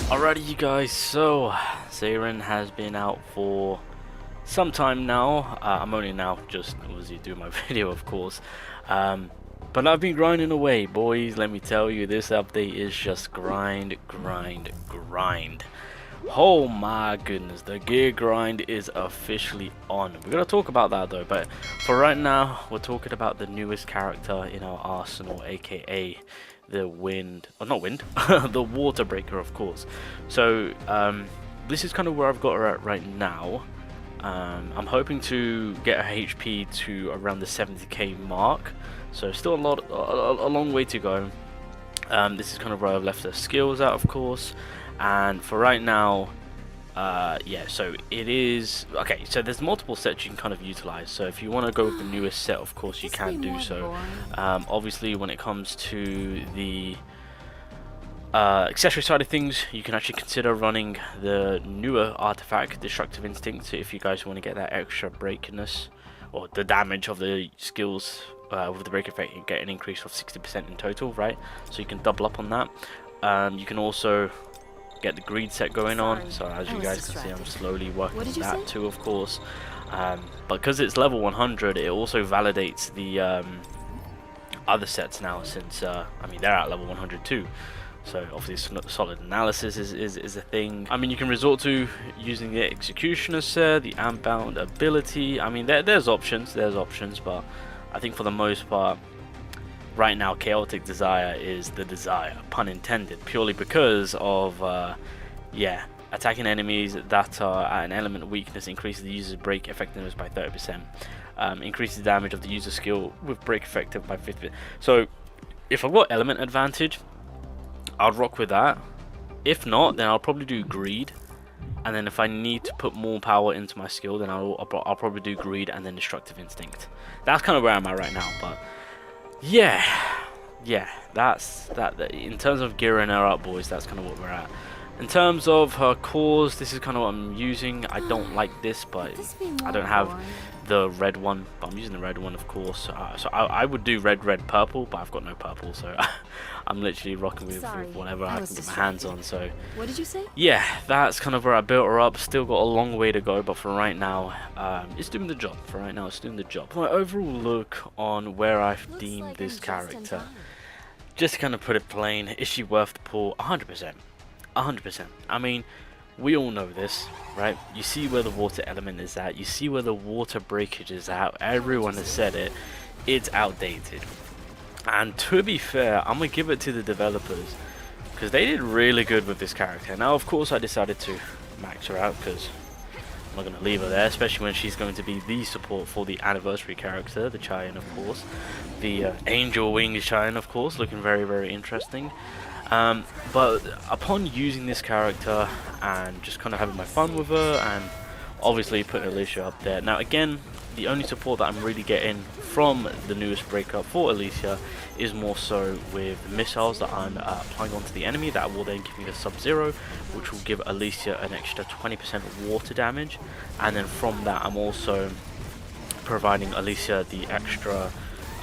Alrighty, you guys, so Seorin has been out for some time now. I'm only now just obviously doing my video, of course. But I've been grinding away, boys. Let me tell you, this update is just grind, grind, grind. Oh my goodness, the gear grind is officially on. We're going to talk about that though, but for right now, we're talking about the newest character in our arsenal, aka the wind, or not wind, the water breaker, of course. So this is kind of where I've got her at right now. I'm hoping to get her HP to around the 70k mark, so still a long way to go. This is kind of where I've left her skills at, of course. And for right now, yeah, so it is okay. So there's multiple sets you can kind of utilize. So if you want to go with the newest set, of course you can do so. Obviously, when it comes to the accessory side of things, you can actually consider running the newer artifact, Destructive Instinct, if you guys want to get that extra breakiness or the damage of the skills with the break effect. You get an increase of 60% in total, right? So you can double up on that. You can also get the greed set going on, so as you guys can see, I'm slowly working on that too, of course. But because it's level 100, it also validates the other sets now, since I mean, they're at level 100 too. So obviously solid analysis is a thing. I mean, you can resort to using the executioner set, the unbound ability. I mean, there's options, but I think for the most part right now, Chaotic Desire is the desire, pun intended, purely because of, yeah, attacking enemies that are at an element weakness increases the user's break effectiveness by 30%, increases the damage of the user skill with break effective by 50%. So, if I've got element advantage, I'd rock with that. If not, then I'll probably do Greed, and then if I need to put more power into my skill, then I'll probably do Greed and then Destructive Instinct. That's kind of where I'm at right now, but yeah, that's that. In terms of gearing her up, boys, that's kind of what we're at. In terms of her cores, this is kind of what I'm using. I don't like this, but I don't have the red one, but I'm using the red one, of course. So I would do red, purple, but I've got no purple, so I'm literally rocking with whatever I can get my hands on. So what did you say? Yeah, that's kind of where I built her up. Still got a long way to go, but for right now, it's doing the job. For right now, it's doing the job. My overall look on where I've deemed this character, just to kind of put it plain, is she worth the pull? 100%. 100%. I mean, we all know this, right? You see where the water element is at. You see where the water breakage is at. Everyone has said it. It's outdated. And to be fair, I'm going to give it to the developers, because they did really good with this character. Now, of course, I decided to max her out, because I'm not going to leave her there, especially when she's going to be the support for the anniversary character, the Cheyenne, of course. The Angel Wings Cheyenne, of course, looking very, very interesting. But upon using this character and just kind of having my fun with her, and obviously putting Alicia up there. Now again, the only support that I'm really getting from the newest breakup for Alicia is more so with missiles that I'm applying onto the enemy that will then give me the Sub-Zero, which will give Alicia an extra 20% water damage, and then from that I'm also providing Alicia the extra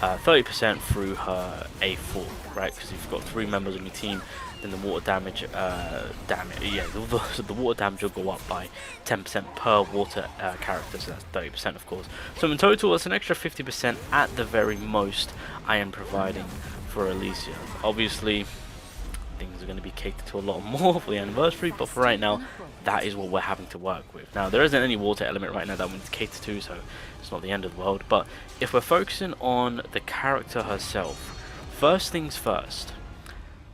30% through her A4, right? Because if you've got 3 members on your team, then the water damage, the water damage will go up by 10% per water character, so that's 30%, of course. So in total, it's an extra 50% at the very most I am providing for Alicia. Obviously, things are going to be catered to a lot more for the anniversary, but for right now, that is what we're having to work with. Now, there isn't any water element right now that we need to cater to, so it's not the end of the world. But if we're focusing on the character herself, first things first,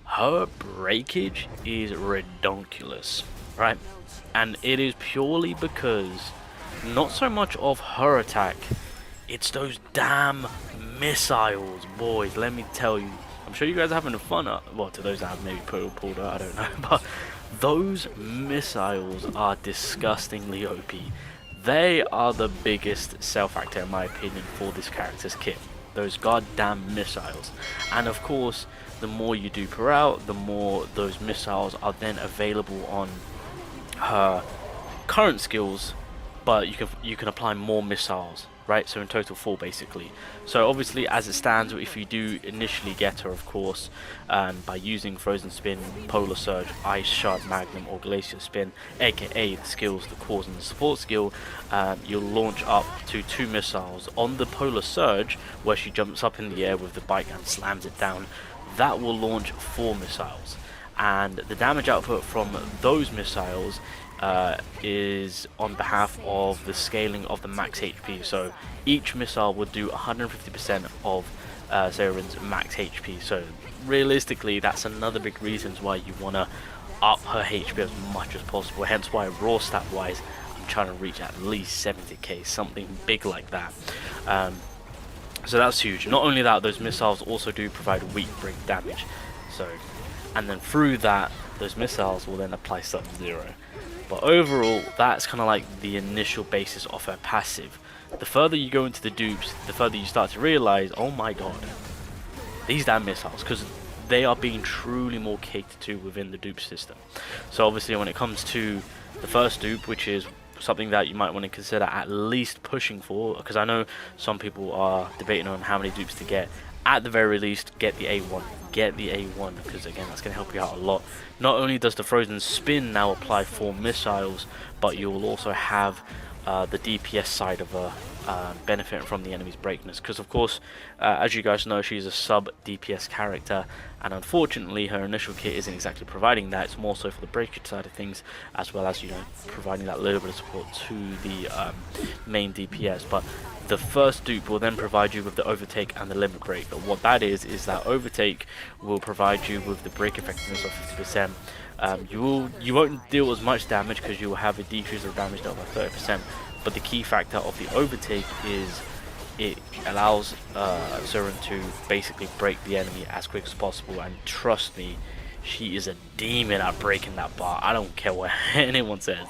her breakage is redonkulous, right? And it is purely because not so much of her attack, it's those damn missiles, boys. Let me tell you, I'm sure you guys are having fun. Well, to those that have maybe pulled out, I don't know, but those missiles are disgustingly OP. They are the biggest self-factor, in my opinion, for this character's kit. Those goddamn missiles. And of course, the more you dupe her out, the more those missiles are then available on her current skills, but you can apply more missiles, right? So in total 4 basically. So obviously as it stands, if you do initially get her, of course, by using Frozen Spin, Polar Surge, Ice Shard, Magnum or Glacier Spin, aka the skills, the cause and the support skill, you'll launch up to 2 missiles. On the Polar Surge, where she jumps up in the air with the bike and slams it down, that will launch 4 missiles. And the damage output from those missiles is on behalf of the scaling of the max HP. So each missile would do 150% of Seorin's max HP. So realistically, that's another big reason why you want to up her HP as much as possible. Hence why raw stat wise, I'm trying to reach at least 70k, something big like that. So that's huge. Not only that, those missiles also do provide weak break damage. So, and then through that, those missiles will then apply Sub-Zero. But overall, that's kind of like the initial basis of her passive. The further you go into the dupes, the further you start to realize, oh my god, these damn missiles, because they are being truly more catered to within the dupe system. So obviously when it comes to the first dupe, which is something that you might want to consider at least pushing for, because I know some people are debating on how many dupes to get. At the very least, get the A1. Get the A1, because again, that's going to help you out a lot. Not only does the Frozen Spin now apply 4 missiles, but you will also have the DPS side of her benefiting from the enemy's breakness. Because of course, as you guys know, she's a sub DPS character, and unfortunately her initial kit isn't exactly providing that. It's more so for the breakage side of things, as well as, you know, providing that little bit of support to the main DPS. But the first dupe will then provide you with the overtake and the limit break. But what that is that overtake will provide you with the break effectiveness of 50%. You won't deal as much damage because you will have a decrease of damage dealt by 30%. But the key factor of the overtake is it allows Seorin to basically break the enemy as quick as possible. And trust me, she is a demon at breaking that bar. I don't care what anyone says.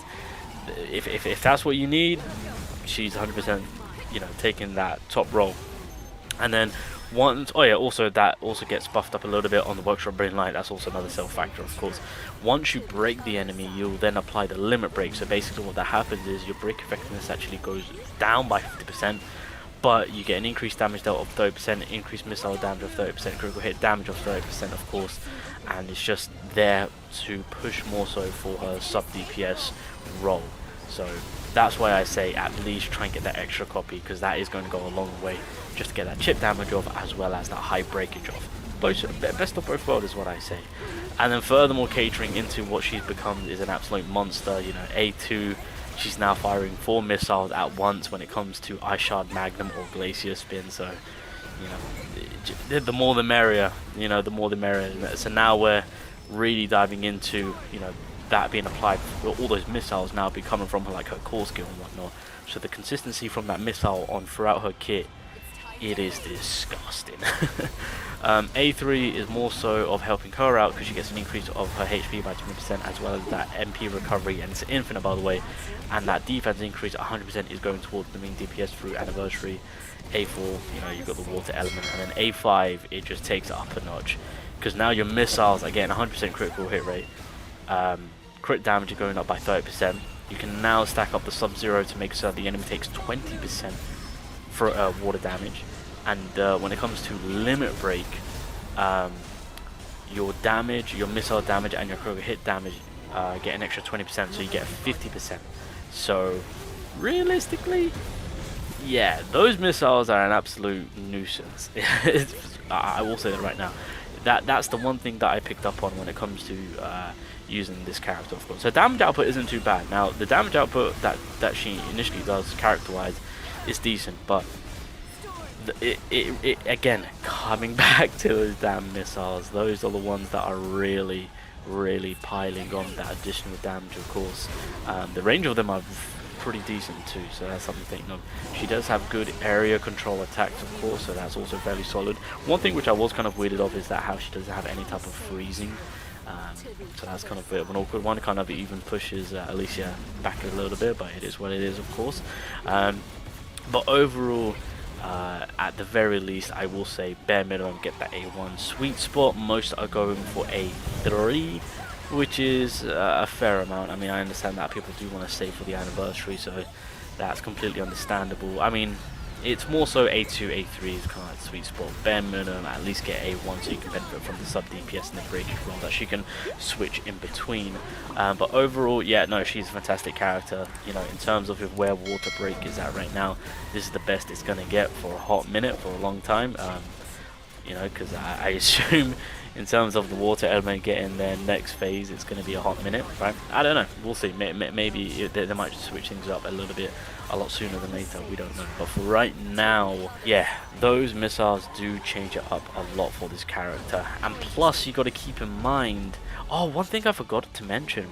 If that's what you need, she's 100%, you know, taking that top role. And then once, oh yeah, also that also gets buffed up a little bit on the Workshop Brain Light. That's also another self factor, of course. Once you break the enemy, you'll then apply the limit break. So basically what that happens is your break effectiveness actually goes down by 50%, but you get an increased damage dealt of 30%, increased missile damage of 30%, critical hit damage of 30%, of course. And it's just there to push more so for her sub DPS role. So that's why I say at least try and get that extra copy, because that is going to go a long way just to get that chip damage off, as well as that high breakage off. Best of both worlds is what I say. And then furthermore, catering into what she's become is an absolute monster. You know, A2, she's now firing 4 missiles at once when it comes to Ice Shard, Magnum or Glacier Spin. So, you know, the more the merrier, you know, the more the merrier. So now we're really diving into, you know, that being applied, all those missiles now be coming from her, like her core skill and whatnot. So the consistency from that missile on throughout her kit, it is disgusting. A3 is more so of helping her out because she gets an increase of her HP by 20%, as well as that MP recovery, and it's infinite by the way. And that defense increase 100% is going towards the main DPS through Anniversary. A4, you know, you've got the water element, and then A5, it just takes it up a notch, because now your missiles are getting 100% critical hit rate. Crit damage are going up by 30%. You can now stack up the Sub-Zero to make sure the enemy takes 20% for water damage. And when it comes to limit break, your damage, your missile damage and your critical hit damage get an extra 20%, so you get 50%. So realistically, yeah, those missiles are an absolute nuisance. I will say that right now. That's the one thing that I picked up on when it comes to using this character, of course. So damage output isn't too bad. Now the damage output that she initially does character-wise is decent, but it again, coming back to those damn missiles, those are the ones that are really piling on that additional damage, of course. The range of them are pretty decent too, so that's something to think of. She does have good area control attacks, of course, so that's also fairly solid. One thing which I was kind of weirded of is that how she doesn't have any type of freezing, so that's kind of a bit of an awkward one. Kind of even pushes Alicia back a little bit, but it is what it is, of course. But overall, at the very least, I will say bare minimum get that A1. Sweet spot, most are going for A3, which is a fair amount. I mean, I understand that people do want to save for the anniversary, so That's completely understandable. I mean, it's more so A2, A3 is kind of like the sweet spot. Bare minimum, at least get A1 so you can benefit from the sub DPS and the breakage roll that she can switch in between. But overall, yeah, no, she's a fantastic character. You know, in terms of where water break is at right now, this is the best it's gonna get for a hot minute, for a long time. You know, because I assume in terms of the water element getting their next phase, it's going to be a hot minute, right? I don't know. We'll see. Maybe they might just switch things up a little bit, a lot sooner than later. We don't know. But for right now, yeah, those missiles do change it up a lot for this character. And plus, you got to keep in mind. Oh, one thing I forgot to mention.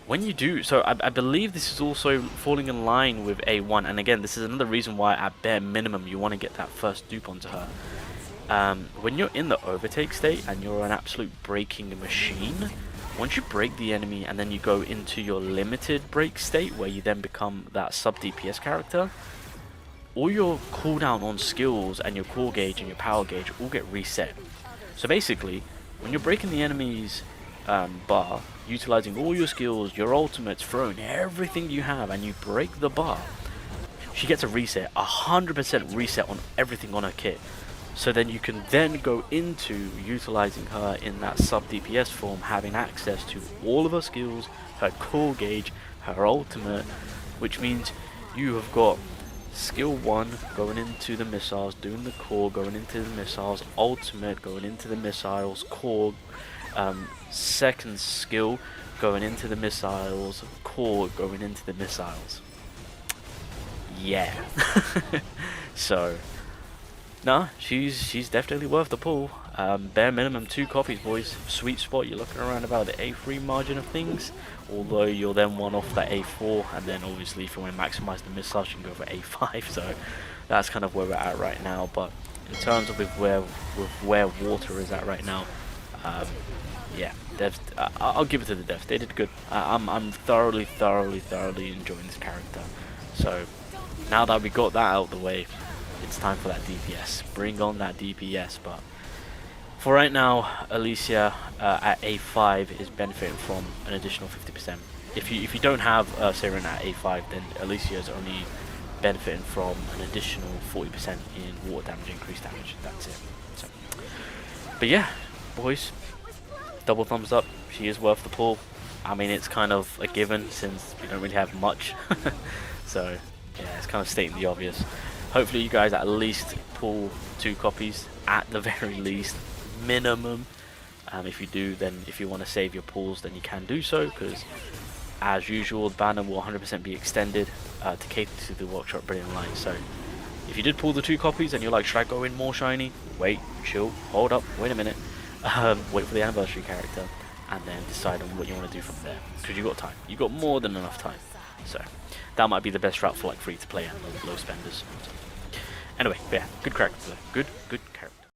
When you do, so I believe this is also falling in line with A1, and again, this is another reason why at bare minimum you want to get that first dupe onto her. When you're in the overtake state and you're an absolute breaking machine, once you break the enemy and then you go into your limited break state where you then become that sub DPS character, all your cooldown on skills and your core gauge and your power gauge all get reset. So basically, when you're breaking the enemy's bar, utilizing all your skills, your ultimates, throwing everything you have, and you break the bar, she gets a reset, 100% reset on everything on her kit. So then you can then go into utilizing her in that sub DPS form, having access to all of her skills, her core gauge, her ultimate, which means you have got skill 1 going into the missiles, doing the core, going into the missiles, ultimate going into the missiles, core, second skill going into the missiles, core going into the missiles. Yeah. So no, she's definitely worth the pull. Bare minimum 2 copies, boys. Sweet spot. You're looking around about the A3 margin of things, although you'll then one off that A4, and then obviously if you want to maximize the missiles you can go for A5. So that's kind of where we're at right now. But in terms of where water is at right now, yeah, devs, I'll give it to the devs. They did good. I'm thoroughly enjoying this character. So now that we got that out of the way, it's time for that DPS. Bring on that DPS. But for right now, Alicia at A5 is benefiting from an additional 50%. If you don't have Seorin at A5, then Alicia is only benefiting from an additional 40% in water damage, increased damage. That's it. So, but yeah, boys, double thumbs up. She is worth the pull. I mean, it's kind of a given since we don't really have much. So yeah, it's kind of stating the obvious. Hopefully you guys at least pull 2 copies at the very least, minimum. If you do, then if you want to save your pulls, then you can do so, because as usual the banner will 100% be extended to cater to the workshop brilliant line. So if you did pull the 2 copies and you're like, should I go in more shiny? Wait, chill, hold up, wait a minute. Wait for the anniversary character and then decide on what you want to do from there, because you got time. You got more than enough time. So that might be the best route for like free to play and low spenders. So, anyway, yeah, good character, good character.